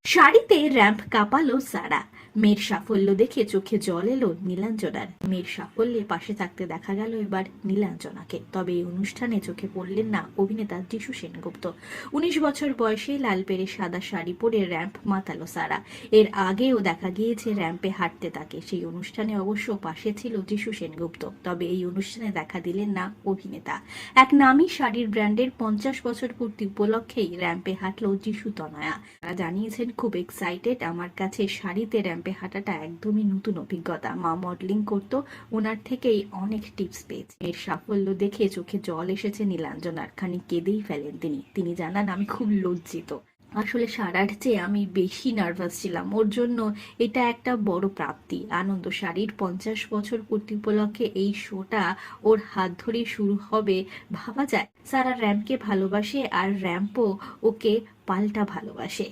শাড়িতে র্যাম্প কাঁপালো সারা। মেয়ের সাফল্য দেখে চোখে জল এলো নীলাঞ্জনার। মেয়ের সাফল্যে পাশে থাকতে দেখা গেল এবার নীলাঞ্জনাকে। তবে এই অনুষ্ঠানে চোখে পড়লেন না অভিনেতা যিশু সেনগুপ্ত। 19 বছর বয়সে লাল পেরে সাদা শাড়ি পরে র্যাম্প মাতালো সারা। এর আগেও দেখা গিয়েছে র্যাম্পে হাঁটতে তাকে। সেই অনুষ্ঠানে অবশ্য পাশে ছিল যিশু সেনগুপ্ত। তবে এই অনুষ্ঠানে দেখা দিলেন না অভিনেতা। এক নামী শাড়ির ব্র্যান্ডের 50 বছর পূর্তি উপলক্ষেই র্যাম্পে হাঁটল যিশু তনয়া। তারা জানিয়েছেন, খুব এক্সাইটেড, আমার কাছে শাড়িতে র্যাম্পে হাঁটাটা একদমই নতুন অভিজ্ঞতা। মা মডেলিং করতো, ওনার থেকেই অনেক টিপস পেয়েছি। এর সাফল্য দেখে চোখে জল এসেছে নীলাঞ্জনার। খানিক কেঁদেই ফেলেন তিনি জানান, আমি খুব লজ্জিত। আসলে সারার চেয়ে আমি বেশি নার্ভাস ছিলাম। ওর জন্য এটা একটা বড় প্রাপ্তি, আনন্দ। শাড়ির 50 বছর পূর্তি উপলক্ষে এই শোটা ওর হাত ধরেই শুরু হবে, ভাবা যায়। সারা র্যাম্পকে ভালোবাসে আর র্যাম্পও ওকে পাল্টা ভালোবাসে।